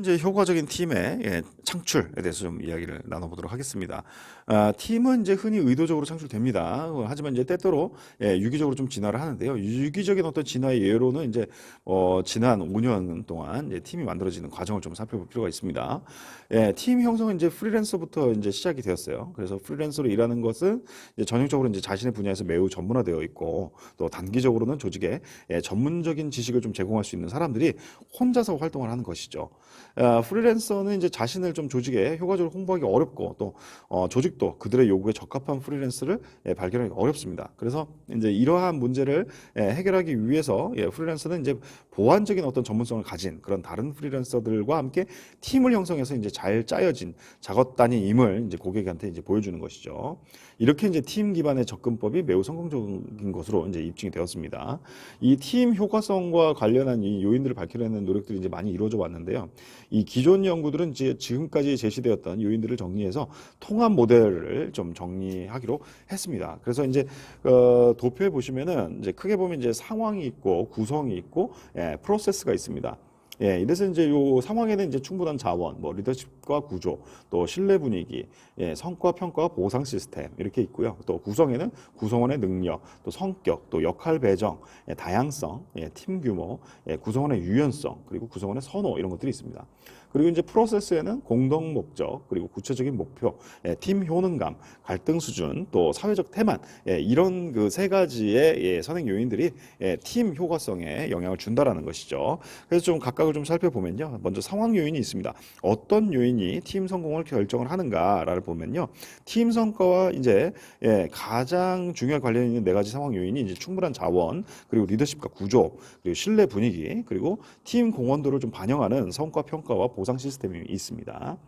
이제 효과적인 팀의 창출에 대해서 좀 이야기를 나눠보도록 하겠습니다. 팀은 이제 흔히 의도적으로 창출됩니다. 하지만 이제 때때로 유기적으로 좀 진화를 하는데요. 유기적인 어떤 진화의 예로는 이제 지난 5년 동안 이제 팀이 만들어지는 과정을 좀 살펴볼 필요가 있습니다. 팀 형성은 이제 프리랜서부터 이제 시작이 되었어요. 그래서 프리랜서로 일하는 것은 이제 전형적으로 이제 자신의 분야에서 매우 전문화되어 있고 또 단기적으로는 조직에 전문적인 지식을 좀 제공할 수 있는 사람들이 혼자서 활동을 하는 것이죠. 프리랜서는 이제 자신을 좀 조직에 효과적으로 홍보하기 어렵고 또 조직도 그들의 요구에 적합한 프리랜서를 발견하기 어렵습니다. 그래서 이제 이러한 문제를 해결하기 위해서 프리랜서는 이제 보완적인 어떤 전문성을 가진 그런 다른 프리랜서들과 함께 팀을 형성해서 이제 잘 짜여진 작업 단위임을 이제 고객한테 이제 보여주는 것이죠. 이렇게 이제 팀 기반의 접근법이 매우 성공적인 것으로 이제 입증이 되었습니다. 이 팀 효과성과 관련한 이 요인들을 밝히려는 노력들이 이제 많이 이루어져 왔는데요. 이 기존 연구들은 이제 지금까지 제시되었던 요인들을 정리해서 통합 모델을 좀 정리하기로 했습니다. 그래서 이제 도표에 보시면은 이제 크게 보면 이제 상황이 있고 구성이 있고 프로세스가 있습니다. 이래서 이제 요 상황에는 이제 충분한 자원, 뭐 리더십과 구조, 또 신뢰 분위기, 성과 평가와 보상 시스템 이렇게 있고요. 또 구성에는 구성원의 능력, 또 성격, 또 역할 배정, 다양성, 팀 규모, 구성원의 유연성, 그리고 구성원의 선호 이런 것들이 있습니다. 그리고 이제 프로세스에는 공동 목적, 그리고 구체적인 목표, 팀 효능감, 갈등 수준, 또 사회적 태만 이런 그 세 가지의 선행 요인들이 팀 효과성에 영향을 준다라는 것이죠. 그래서 좀 각각을 좀 살펴보면요. 먼저 상황 요인이 있습니다. 어떤 요인이 팀 성공을 결정을 하는가를 보면요. 팀 성과와 이제 가장 중요한 관련이 있는 네 가지 상황 요인이 이제 충분한 자원, 그리고 리더십과 구조, 그리고 신뢰 분위기, 그리고 팀 공헌도를 좀 반영하는 성과 평가와 보상 시스템이 있습니다.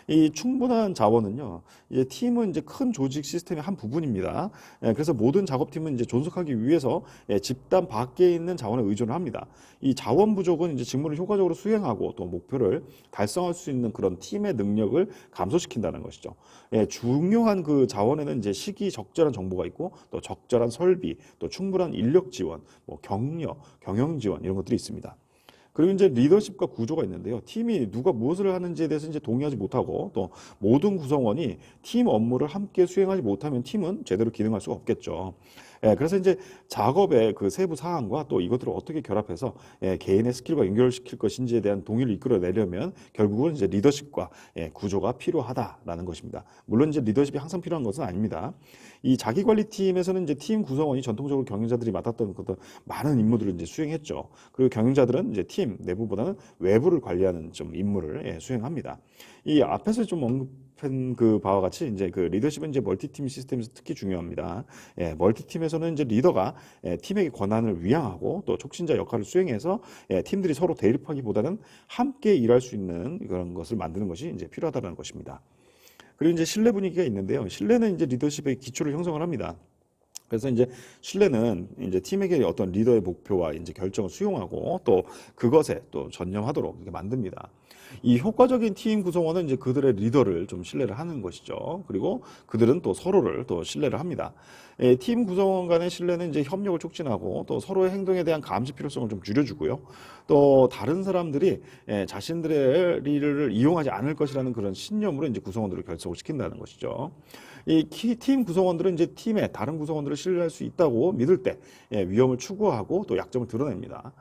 이 충분한 자원은요, 이제 팀은 이제 큰 조직 시스템의 한 부분입니다. 그래서 모든 작업팀은 이제 존속하기 위해서 집단 밖에 있는 자원에 의존을 합니다. 이 자원 부족은 이제 직무를 효과적으로 수행하고 또 목표를 달성할 수 있는 그런 팀의 능력을 감소시킨다는 것이죠. 중요한 그 자원에는 이제 시기적절한 정보가 있고 또 적절한 설비, 또 충분한 인력 지원, 뭐 격려, 경영 지원 이런 것들이 있습니다. 그리고 이제 리더십과 구조가 있는데요. 팀이 누가 무엇을 하는지에 대해서 이제 동의하지 못하고 또 모든 구성원이 팀 업무를 함께 수행하지 못하면 팀은 제대로 기능할 수가 없겠죠. 그래서 이제 작업의 그 세부 사항과 또 이것들을 어떻게 결합해서 개인의 스킬과 연결시킬 것인지에 대한 동의를 이끌어내려면 결국은 이제 리더십과 구조가 필요하다라는 것입니다. 물론 이제 리더십이 항상 필요한 것은 아닙니다. 이 자기관리팀에서는 이제 팀 구성원이 전통적으로 경영자들이 맡았던 어떤 많은 임무들을 이제 수행했죠. 그리고 경영자들은 이제 팀 내부보다는 외부를 관리하는 좀 임무를 수행합니다. 이 앞에서 좀 언급한 그 바와 같이 이제 그 리더십은 이제 멀티팀 시스템에서 특히 중요합니다. 멀티팀에서는 이제 리더가 팀에게 권한을 위양하고 또 촉진자 역할을 수행해서 팀들이 서로 대립하기보다는 함께 일할 수 있는 그런 것을 만드는 것이 이제 필요하다는 것입니다. 그리고 이제 신뢰 분위기가 있는데요. 신뢰는 이제 리더십의 기초를 형성을 합니다. 그래서 이제 신뢰는 이제 팀에게 어떤 리더의 목표와 이제 결정을 수용하고 또 그것에 또 전념하도록 이렇게 만듭니다. 이 효과적인 팀 구성원은 이제 그들의 리더를 좀 신뢰를 하는 것이죠. 그리고 그들은 또 서로를 또 신뢰를 합니다. 팀 구성원 간의 신뢰는 이제 협력을 촉진하고 또 서로의 행동에 대한 감시 필요성을 좀 줄여주고요. 또 다른 사람들이 자신들의 리더를 이용하지 않을 것이라는 그런 신념으로 이제 구성원들을 결속을 시킨다는 것이죠. 이 팀 구성원들은 이제 팀의 다른 구성원들을 신뢰할 수 있다고 믿을 때 위험을 추구하고 또 약점을 드러냅니다.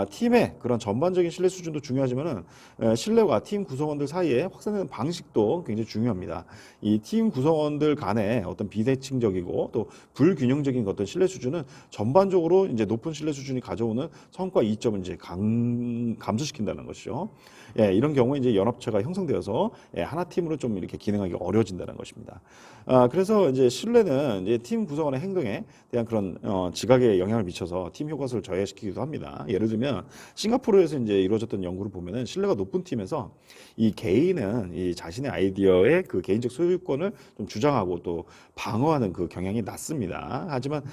팀의 그런 전반적인 신뢰 수준도 중요하지만은 신뢰와 팀 구성원들 사이에 확산되는 방식도 굉장히 중요합니다. 이 팀 구성원들 간의 어떤 비대칭적이고 또 불균형적인 어떤 신뢰 수준은 전반적으로 이제 높은 신뢰 수준이 가져오는 성과 이점을 이제 감소시킨다는 것이죠. 이런 경우에 이제 연합체가 형성되어서 하나 팀으로 좀 이렇게 기능하기 어려워진다는 것입니다. 그래서 이제 신뢰는 이제 팀 구성원의 행동에 대한 그런 지각에 영향을 미쳐서 팀 효과를 저해시키기도 합니다. 예를 들면 싱가포르에서 이제 이루어졌던 연구를 보면은 신뢰가 높은 팀에서 이 개인은 이 자신의 아이디어의 그 개인적 소유권을 좀 주장하고 또 방어하는 그 경향이 낮습니다. 하지만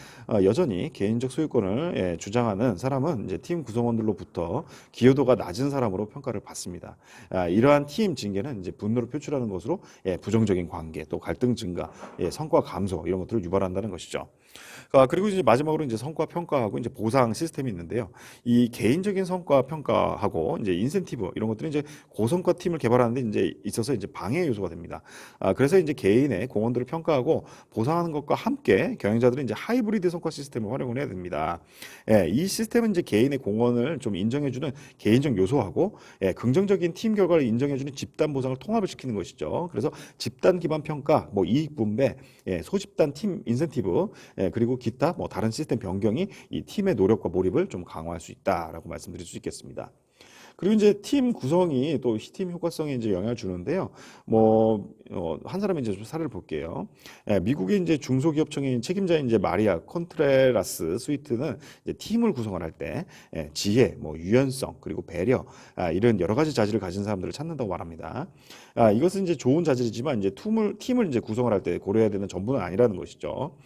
여전히 개인적 소유권을 주장하는 사람은 이제 팀 구성원들로부터 기여도가 낮은 사람으로 평가를 받습니다. 이러한 팀 징계는 이제 분노를 표출하는 것으로 부정적인 관계, 또 갈등 증가, 성과 감소 이런 것들을 유발한다는 것이죠. 그리고 이제 마지막으로 이제 성과 평가하고 이제 보상 시스템이 있는데요. 이 개인적인 성과 평가하고 이제 인센티브 이런 것들이 이제 고성과 팀을 개발하는데 이제 있어서 이제 방해 요소가 됩니다. 그래서 이제 개인의 공헌들을 평가하고 보상하는 것과 함께 경영자들은 이제 하이브리드 성과 시스템을 활용을 해야 됩니다. 이 시스템은 이제 개인의 공헌을 좀 인정해주는 개인적 요소하고 긍정적인 팀 결과를 인정해주는 집단 보상을 통합을 시키는 것이죠. 그래서 집단 기반 평가, 뭐 이익 분배, 소집단 팀 인센티브, 그리고 기타 뭐 다른 시스템 변경이 이 팀의 노력과 몰입을 좀 강화할 수 있다라고 말씀드릴 수 있겠습니다. 그리고 이제 팀 구성이 또 팀 효과성에 이제 영향을 주는데요. 한 사람의 이제 좀 사례를 볼게요. 미국의 이제 중소기업청의 책임자인 이제 마리아 컨트레라스 스위트는 이제 팀을 구성을 할 때 지혜, 뭐 유연성, 그리고 배려 이런 여러 가지 자질을 가진 사람들을 찾는다고 말합니다. 이것은 이제 좋은 자질이지만 이제 팀을 이제 구성을 할 때 고려해야 되는 전부는 아니라는 것이죠.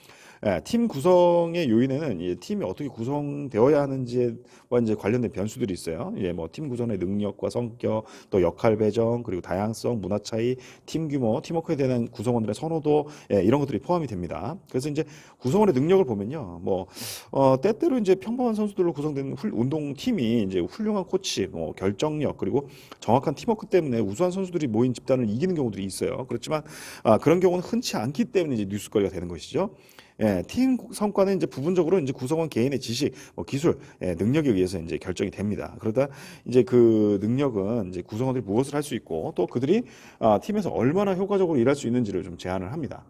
팀 구성의 요인에는 이 팀이 어떻게 구성되어야 하는지와 이제 관련된 변수들이 있어요. 뭐 팀 구성의 능력과 성격, 또 역할 배정, 그리고 다양성, 문화 차이, 팀 규모, 팀워크에 대한 구성원들의 선호도 이런 것들이 포함이 됩니다. 그래서 이제 구성원의 능력을 보면요, 때때로 이제 평범한 선수들로 구성된 운동 팀이 이제 훌륭한 코치, 결정력 그리고 정확한 팀워크 때문에 우수한 선수들이 모인 집단을 이기는 경우들이 있어요. 그렇지만 그런 경우는 흔치 않기 때문에 이제 뉴스거리가 되는 것이죠. 팀 성과는 이제 부분적으로 이제 구성원 개인의 지식, 기술, 능력에 의해서 이제 결정이 됩니다. 그러다 이제 그 능력은 이제 구성원들이 무엇을 할 수 있고 또 그들이 팀에서 얼마나 효과적으로 일할 수 있는지를 좀 제한을 합니다.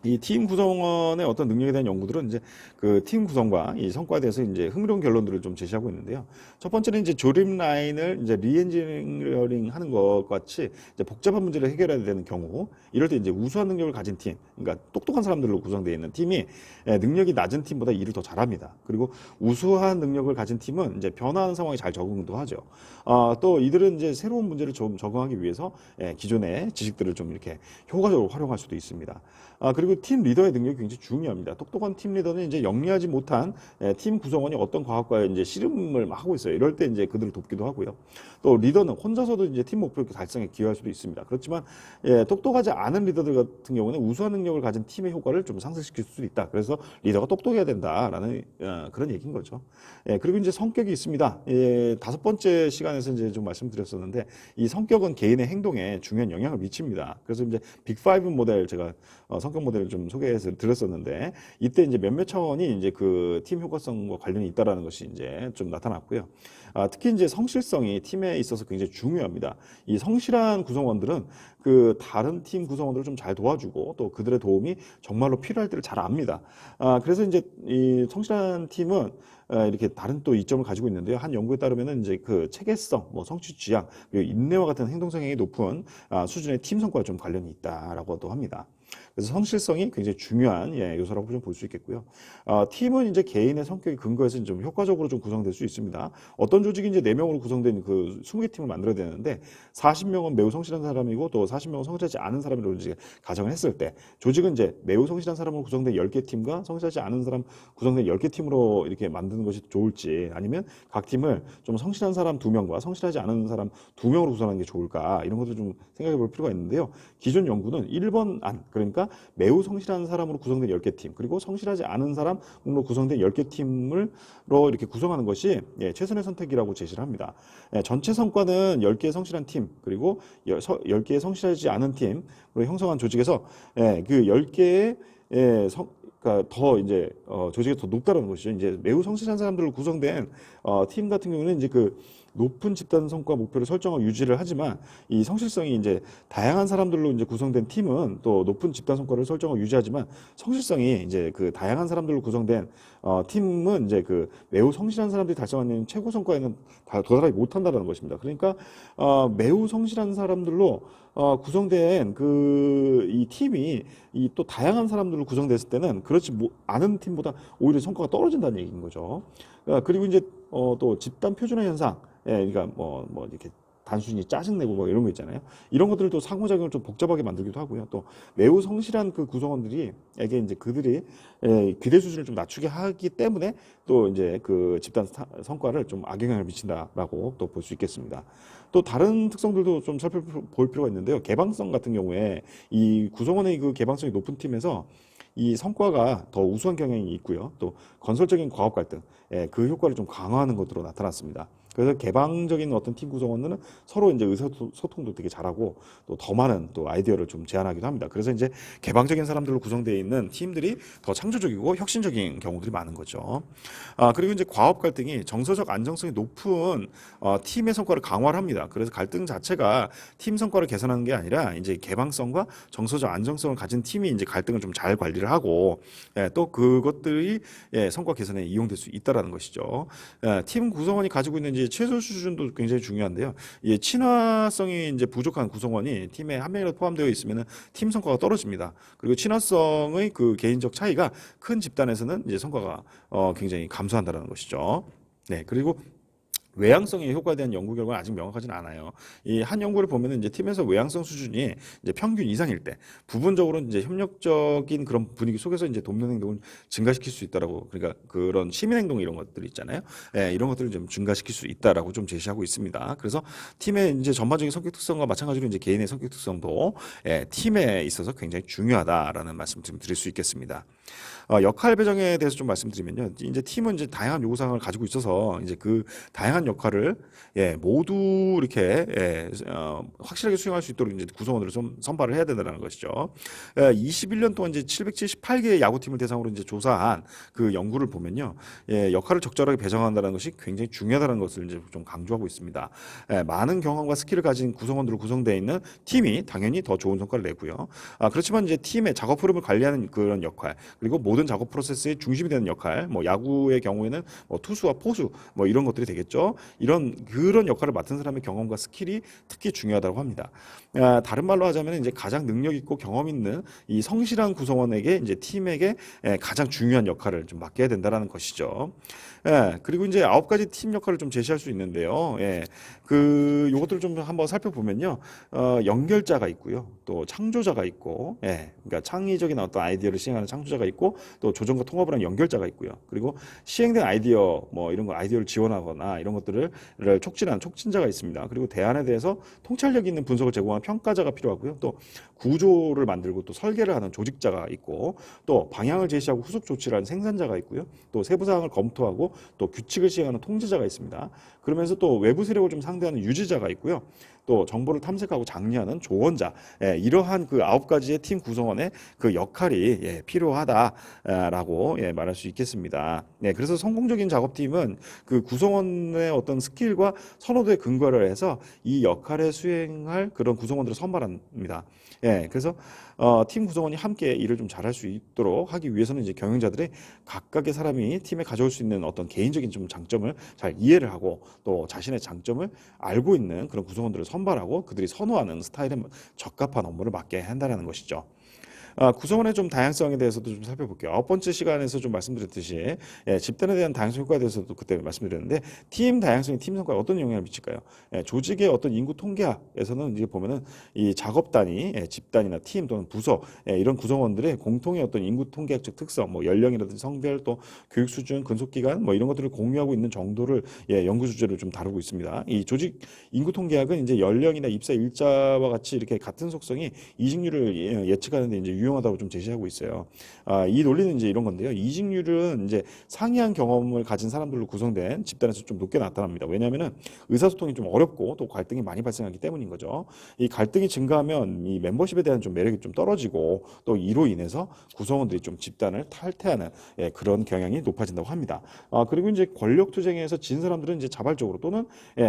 이 팀 구성원의 어떤 능력에 대한 연구들은 이제 그 팀 구성과 이 성과에 대해서 이제 흥미로운 결론들을 좀 제시하고 있는데요. 첫 번째는 이제 조립 라인을 이제 리엔지니어링 하는 것 같이 이제 복잡한 문제를 해결해야 되는 경우, 이럴 때 이제 우수한 능력을 가진 팀, 그러니까 똑똑한 사람들로 구성되어 있는 팀이 능력이 낮은 팀보다 일을 더 잘합니다. 그리고 우수한 능력을 가진 팀은 이제 변화하는 상황에 잘 적응도 하죠. 또 이들은 이제 새로운 문제를 좀 적응하기 위해서 기존의 지식들을 좀 이렇게 효과적으로 활용할 수도 있습니다. 그리고 팀 리더의 능력이 굉장히 중요합니다. 똑똑한 팀 리더는 이제 영리하지 못한 팀 구성원이 어떤 과학과에 이제 씨름을 막 하고 있어요. 이럴 때 이제 그들을 돕기도 하고요. 또 리더는 혼자서도 이제 팀 목표 달성에 기여할 수도 있습니다. 그렇지만 똑똑하지 않은 리더들 같은 경우는 우수한 능력을 가진 팀의 효과를 좀 상승시킬 수도 있다. 그래서 리더가 똑똑해야 된다라는 그런 얘기인 거죠. 그리고 이제 성격이 있습니다. 5번째 시간에서 이제 좀 말씀드렸었는데 이 성격은 개인의 행동에 중요한 영향을 미칩니다. 그래서 이제 빅5 모델 제가 성격 모델을 좀 소개해서 드렸었는데 이때 이제 몇몇 차원이 이제 그 팀 효과성과 관련이 있다라는 것이 이제 좀 나타났고요. 특히 이제 성실성이 팀에 있어서 굉장히 중요합니다. 이 성실한 구성원들은 그 다른 팀 구성원들을 좀 잘 도와주고 또 그들의 도움이 정말로 필요할 때를 잘 압니다. 그래서 이제 이 성실한 팀은 이렇게 다른 또 이점을 가지고 있는데요. 한 연구에 따르면은 이제 그 체계성, 성취 지향, 그리고 인내와 같은 행동 성향이 높은 수준의 팀 성과와 좀 관련이 있다라고도 합니다. 그래서 성실성이 굉장히 중요한 요소라고 좀 볼 수 있겠고요. 팀은 이제 개인의 성격이 근거해서 좀 효과적으로 좀 구성될 수 있습니다. 어떤 조직이 이제 4명으로 구성된 그 20개 팀을 만들어야 되는데 40명은 매우 성실한 사람이고 또 40명은 성실하지 않은 사람으로 이제 가정을 했을 때 조직은 이제 매우 성실한 사람으로 구성된 10개 팀과 성실하지 않은 사람 구성된 10개 팀으로 이렇게 만드는 것이 좋을지, 아니면 각 팀을 좀 성실한 사람 2명과 성실하지 않은 사람 2명으로 구성하는 게 좋을까, 이런 것도 좀 생각해 볼 필요가 있는데요. 기존 연구는 1번 안, 그러니까 매우 성실한 사람으로 구성된 10개 팀, 그리고 성실하지 않은 사람으로 구성된 10개 팀으로 이렇게 구성하는 것이 최선의 선택이라고 제시를 합니다. 전체 성과는 10개의 성실한 팀, 그리고 10개의 성실하지 않은 팀으로 형성한 조직에서 그 10개의 그러니까 더 이제 조직이 더 높다는 것이죠. 이제 매우 성실한 사람들로 구성된 팀 같은 경우는 이제 그 높은 집단 성과 목표를 설정하고 유지를 하지만, 이 성실성이 이제 다양한 사람들로 이제 구성된 팀은 또 높은 집단 성과를 설정하고 유지하지만, 성실성이 이제 그 다양한 사람들로 구성된 팀은 이제 그 매우 성실한 사람들이 달성하는 최고 성과에는 도달하지 못한다는 것입니다. 그러니까 매우 성실한 사람들로 구성된 그 이 팀이 이 또 다양한 사람들로 구성됐을 때는 그렇지 않은 팀보다 오히려 성과가 떨어진다는 얘기인 거죠. 그리고 이제 또 집단 표준화 현상, 그러니까 이렇게 단순히 짜증내고 이런 거 있잖아요. 이런 것들도 상호작용을 좀 복잡하게 만들기도 하고요. 또 매우 성실한 그 구성원들이에게 이제 그들이 기대 수준을 좀 낮추게 하기 때문에 또 이제 그 집단 성과를 좀 악영향을 미친다라고 또 볼 수 있겠습니다. 또 다른 특성들도 좀 살펴볼 필요가 있는데요. 개방성 같은 경우에 이 구성원의 그 개방성이 높은 팀에서 이 성과가 더 우수한 경향이 있고요. 또 건설적인 과업 갈등, 그 효과를 좀 강화하는 것으로 나타났습니다. 그래서 개방적인 어떤 팀 구성원들은 서로 이제 의사소통도 되게 잘하고 또 더 많은 또 아이디어를 좀 제안하기도 합니다. 그래서 이제 개방적인 사람들로 구성되어 있는 팀들이 더 창조적이고 혁신적인 경우들이 많은 거죠. 그리고 이제 과업 갈등이 정서적 안정성이 높은 팀의 성과를 강화를 합니다. 그래서 갈등 자체가 팀 성과를 개선하는 게 아니라 이제 개방성과 정서적 안정성을 가진 팀이 이제 갈등을 좀 잘 관리를 하고 또 그것들이 성과 개선에 이용될 수 있다라는 것이죠. 팀 구성원이 가지고 있는 이제 최소 수준도 굉장히 중요한데요. 친화성이 이제 부족한 구성원이 팀에 한 명이라도 포함되어 있으면 팀 성과가 떨어집니다. 그리고 친화성의 그 개인적 차이가 큰 집단에서는 이제 성과가 굉장히 감소한다는 것이죠. 네, 그리고 외향성의 효과에 대한 연구 결과는 아직 명확하지는 않아요. 이 한 연구를 보면은 이제 팀에서 외향성 수준이 이제 평균 이상일 때 부분적으로 이제 협력적인 그런 분위기 속에서 이제 돕는 행동을 증가시킬 수 있다라고, 그러니까 그런 시민 행동 이런 것들 있잖아요. 이런 것들을 좀 증가시킬 수 있다라고 좀 제시하고 있습니다. 그래서 팀의 이제 전반적인 성격 특성과 마찬가지로 이제 개인의 성격 특성도 팀에 있어서 굉장히 중요하다라는 말씀 좀 드릴 수 있겠습니다. 역할 배정에 대해서 좀 말씀드리면요. 이제 팀은 이제 다양한 요구사항을 가지고 있어서 이제 그 다양한 역할을 모두 이렇게 확실하게 수행할 수 있도록 이제 구성원들을 좀 선발을 해야 된다는 것이죠. 21년 동안 이제 778개의 야구팀을 대상으로 이제 조사한 그 연구를 보면요. 역할을 적절하게 배정한다는 것이 굉장히 중요하다는 것을 이제 좀 강조하고 있습니다. 많은 경험과 스킬을 가진 구성원들로 구성되어 있는 팀이 당연히 더 좋은 성과를 내고요. 그렇지만 이제 팀의 작업 흐름을 관리하는 그런 역할, 그리고 모든 작업 프로세스의 중심이 되는 역할, 뭐 야구의 경우에는 뭐 투수와 포수 뭐 이런 것들이 되겠죠. 그런 역할을 맡은 사람의 경험과 스킬이 특히 중요하다고 합니다. 다른 말로 하자면 이제 가장 능력 있고 경험 있는 이 성실한 구성원에게 이제 팀에게 가장 중요한 역할을 좀 맡겨야 된다라는 것이죠. 그리고 이제 9가지 팀 역할을 좀 제시할 수 있는데요. 요것들을 좀 한번 살펴보면요. 연결자가 있고요. 또 창조자가 있고, 그러니까 창의적인 어떤 아이디어를 시행하는 창조자가 있고, 또 조정과 통합을 하는 연결자가 있고요. 그리고 시행된 아이디어, 뭐 이런 거 아이디어를 지원하거나 이런 것들을 촉진하는 촉진자가 있습니다. 그리고 대안에 대해서 통찰력 있는 분석을 제공하는 평가자가 필요하고요. 또 구조를 만들고 또 설계를 하는 조직자가 있고, 또 방향을 제시하고 후속 조치를 하는 생산자가 있고요. 또 세부 사항을 검토하고 또 규칙을 시행하는 통제자가 있습니다. 그러면서 또 외부 세력을 좀 상대하는 유지자가 있고요. 또 정보를 탐색하고 장려하는 조언자, 이러한 그 9가지의 팀 구성원의 그 역할이 필요하다라고 말할 수 있겠습니다. 그래서 성공적인 작업팀은 그 구성원의 어떤 스킬과 선호도에 근거를 해서 이 역할에 수행할 그런 구성원들을 선발합니다. 그래서 팀 구성원이 함께 일을 좀 잘할 수 있도록 하기 위해서는 이제 경영자들이 각각의 사람이 팀에 가져올 수 있는 어떤 개인적인 좀 장점을 잘 이해를 하고 또 자신의 장점을 알고 있는 그런 구성원들을 선발하고 그들이 선호하는 스타일에 적합한 업무를 맡게 한다는 것이죠. 구성원의 좀 다양성에 대해서도 좀 살펴볼게요. 9번째 시간에서 좀 말씀드렸듯이 집단에 대한 다양성 효과에 대해서도 그때 말씀드렸는데 팀 다양성이 팀 성과에 어떤 영향을 미칠까요? 조직의 어떤 인구 통계학에서는 이제 보면은 이 작업 단위, 집단이나 팀 또는 부서 이런 구성원들의 공통의 어떤 인구 통계학적 특성, 뭐 연령이라든지 성별 또 교육 수준, 근속 기간 뭐 이런 것들을 공유하고 있는 정도를 연구 주제로 좀 다루고 있습니다. 이 조직 인구 통계학은 이제 연령이나 입사 일자와 같이 이렇게 같은 속성이 이직률을 예측하는데 이제 유용하다고 좀 제시하고 있어요. 이 논리는 이제 이런 건데요. 이직률은 이제 상이한 경험을 가진 사람들로 구성된 집단에서 좀 높게 나타납니다. 왜냐하면은 의사소통이 좀 어렵고 또 갈등이 많이 발생하기 때문인 거죠. 이 갈등이 증가하면 이 멤버십에 대한 좀 매력이 좀 떨어지고 또 이로 인해서 구성원들이 좀 집단을 탈퇴하는 그런 경향이 높아진다고 합니다. 그리고 이제 권력 투쟁에서 진 사람들은 이제 자발적으로 또는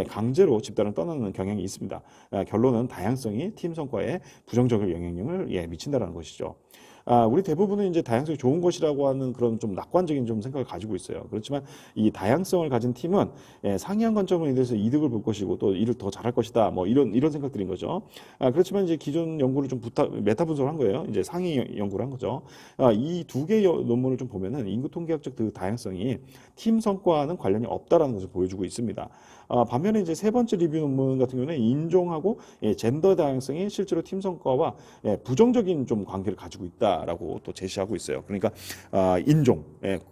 강제로 집단을 떠나는 경향이 있습니다. 결론은 다양성이 팀 성과에 부정적인 영향력을 미친다라는 것이죠. 우리 대부분은 이제 다양성이 좋은 것이라고 하는 그런 좀 낙관적인 좀 생각을 가지고 있어요. 그렇지만 이 다양성을 가진 팀은 상이한 관점에 대해서 이득을 볼 것이고 또 일을 더 잘할 것이다. 뭐 이런 생각들인 거죠. 그렇지만 이제 기존 연구를 좀 메타 분석을 한 거예요. 이제 상위 연구를 한 거죠. 이 두 개의 논문을 좀 보면은 인구 통계학적 그 다양성이 팀 성과와는 관련이 없다라는 것을 보여주고 있습니다. 반면에 이제 세 번째 리뷰 논문 같은 경우는 인종하고 젠더 다양성이 실제로 팀 성과와 부정적인 좀 관계를 가지고 있다라고 또 제시하고 있어요. 그러니까 인종,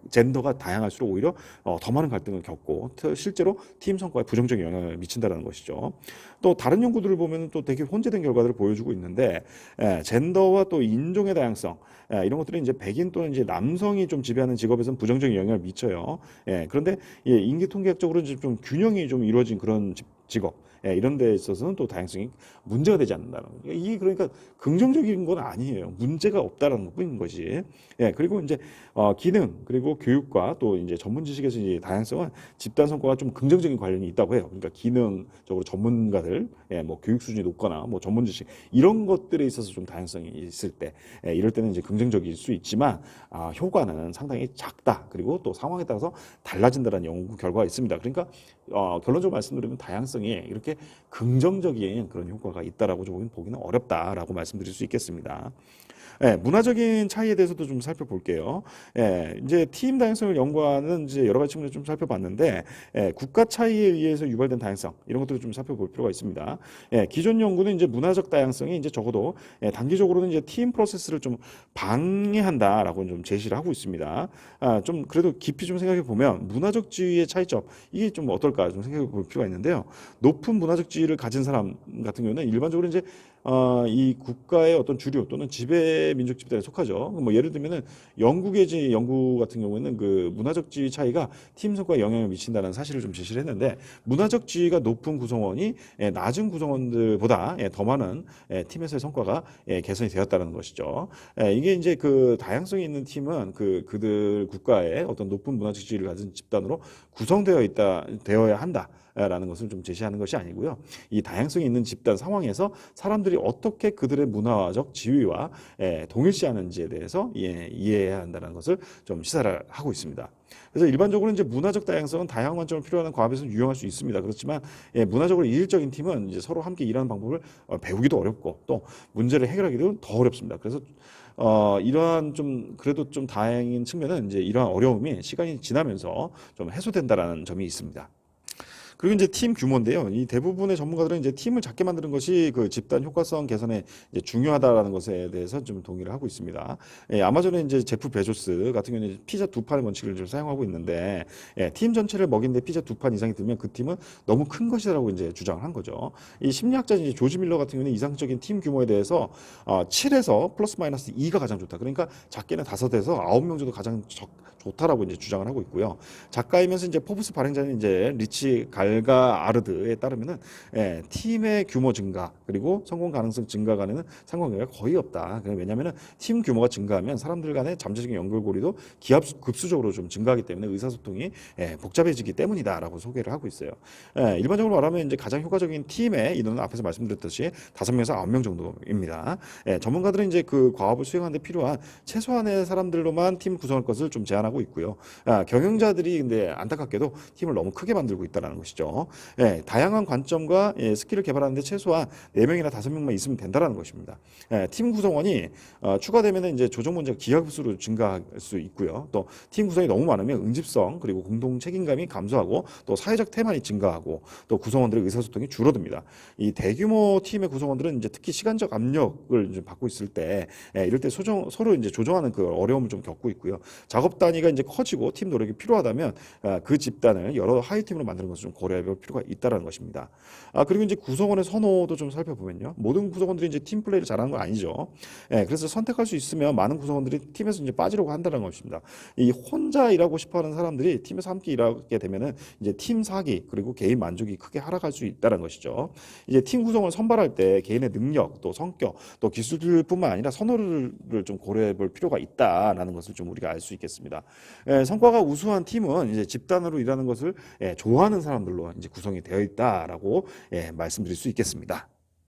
젠더가 다양할수록 오히려 더 많은 갈등을 겪고 실제로 팀 성과에 부정적인 영향을 미친다는 것이죠. 또 다른 연구들을 보면 또 되게 혼재된 결과들을 보여주고 있는데 젠더와 또 인종의 다양성 이런 것들은 이제 백인 또는 이제 남성이 좀 지배하는 직업에서는 부정적인 영향을 미쳐요. 그런데 인기 통계학적으로 이제 좀 균형이 좀 이루어진 그런 직업 이런 데 있어서는 또 다양성이 문제가 되지 않는다는 거죠. 이게 그러니까 긍정적인 건 아니에요. 문제가 없다라는 것뿐인 거지. 그리고 이제 기능 그리고 교육과 또 이제 전문 지식에서 이제 다양성은 집단 성과가 좀 긍정적인 관련이 있다고 해요. 그러니까 기능적으로 전문가들, 뭐 교육 수준이 높거나 뭐 전문 지식 이런 것들에 있어서 좀 다양성이 있을 때, 이럴 때는 이제 긍정적일 수 있지만 효과는 상당히 작다. 그리고 또 상황에 따라서 달라진다는 연구 결과가 있습니다. 그러니까 결론적으로 말씀드리면 다양성이 이렇게 긍정적인 그런 효과가 있다라고 좀 보기는 어렵다라고 말씀드릴 수 있겠습니다. 문화적인 차이에 대해서도 좀 살펴볼게요. 이제 팀 다양성을 연구하는 이제 여러 가지 측면을 좀 살펴봤는데, 국가 차이에 의해서 유발된 다양성 이런 것들을 좀 살펴볼 필요가 있습니다. 기존 연구는 이제 문화적 다양성이 이제 적어도 단기적으로는 이제 팀 프로세스를 좀 방해한다라고 좀 제시를 하고 있습니다. 좀 그래도 깊이 좀 생각해 보면 문화적 지위의 차이점 이게 좀 어떨까 좀 생각해 볼 필요가 있는데요. 높은 문화적 지위를 가진 사람 같은 경우는 일반적으로 이제 이 국가의 어떤 주류 또는 지배 민족 집단에 속하죠. 뭐 예를 들면은 영국의 연구 같은 경우에는 그 문화적 지위 차이가 팀 성과에 영향을 미친다는 사실을 좀 제시를 했는데, 문화적 지위가 높은 구성원이 낮은 구성원들보다 더 많은 팀에서의 성과가 개선이 되었다는 것이죠. 이게 이제 그 다양성이 있는 팀은 그들 국가의 어떤 높은 문화적 지위를 가진 집단으로 되어야 한다. 라는 것을 좀 제시하는 것이 아니고요. 이 다양성이 있는 집단 상황에서 사람들이 어떻게 그들의 문화적 지위와 동일시하는지에 대해서 이해해야 한다는 것을 좀 시사를 하고 있습니다. 그래서 일반적으로 이제 문화적 다양성은 다양한 관점을 필요하는 과업에서는 유용할 수 있습니다. 그렇지만 문화적으로 이질적인 팀은 이제 서로 함께 일하는 방법을 배우기도 어렵고 또 문제를 해결하기도 더 어렵습니다. 그래서 이러한 좀 그래도 좀 다행인 측면은 이제 이러한 어려움이 시간이 지나면서 좀 해소된다라는 점이 있습니다. 그리고 이제 팀 규모인데요. 이 대부분의 전문가들은 이제 팀을 작게 만드는 것이 그 집단 효과성 개선에 이제 중요하다라는 것에 대해서 좀 동의를 하고 있습니다. 아마존의 이제 제프 베조스 같은 경우는 피자 두 판의 원칙을 좀 사용하고 있는데, 팀 전체를 먹이는데 피자 두 판 이상이 들면 그 팀은 너무 큰 것이라고 이제 주장을 한 거죠. 이 심리학자 이제 조지 밀러 같은 경우는 이상적인 팀 규모에 대해서 7에서 플러스 마이너스 2가 가장 좋다. 그러니까 작게는 5에서 9명 정도 가장 좋다라고 이제 주장을 하고 있고요. 작가이면서 이제 포브스 발행자는 이제 리치 갈가 아르드에 따르면은 팀의 규모 증가 그리고 성공 가능성 증가간에는 상관관계가 거의 없다. 왜냐하면은 팀 규모가 증가하면 사람들 간의 잠재적인 연결고리도 기하급수적으로 좀 증가하기 때문에 의사소통이 복잡해지기 때문이다라고 소개를 하고 있어요. 일반적으로 말하면 이제 가장 효과적인 팀의 인원은 앞에서 말씀드렸듯이 5명에서 9명 정도입니다. 전문가들은 이제 그 과업을 수행하는 데 필요한 최소한의 사람들로만 팀 구성할 것을 좀 제안하고 있고요. 경영자들이 근데 안타깝게도 팀을 너무 크게 만들고 있다는 것이죠. 다양한 관점과 스킬을 개발하는데 최소한 4명이나 5명만 있으면 된다는 것입니다. 팀 구성원이 추가되면 이제 조정 문제가 기하급수로 증가할 수 있고요. 또 팀 구성이 너무 많으면 응집성 그리고 공동 책임감이 감소하고 또 사회적 태만이 증가하고 또 구성원들의 의사소통이 줄어듭니다. 이 대규모 팀의 구성원들은 이제 특히 시간적 압력을 이제 받고 있을 때 이럴 때 서로 이제 조정하는 그 어려움을 좀 겪고 있고요. 작업 단위가 이제 커지고 팀 노력이 필요하다면 그 집단을 여러 하위 팀으로 만드는 것을 좀 고려해 볼 필요가 있다는 것입니다. 그리고 이제 구성원의 선호도 좀 살펴보면요. 모든 구성원들이 이제 팀 플레이를 잘하는 건 아니죠. 그래서 선택할 수 있으면 많은 구성원들이 팀에서 이제 빠지려고 한다는 것입니다. 이 혼자 일하고 싶어하는 사람들이 팀에서 함께 일하게 되면은 이제 팀 사기 그리고 개인 만족이 크게 하락할 수 있다는 것이죠. 이제 팀 구성을 선발할 때 개인의 능력 또 성격 또 기술뿐만 아니라 선호를 좀 고려해 볼 필요가 있다라는 것을 좀 우리가 알 수 있겠습니다. 성과가 우수한 팀은 이제 집단으로 일하는 것을 좋아하는 사람들로 이제 구성이 되어 있다라고 말씀드릴 수 있겠습니다.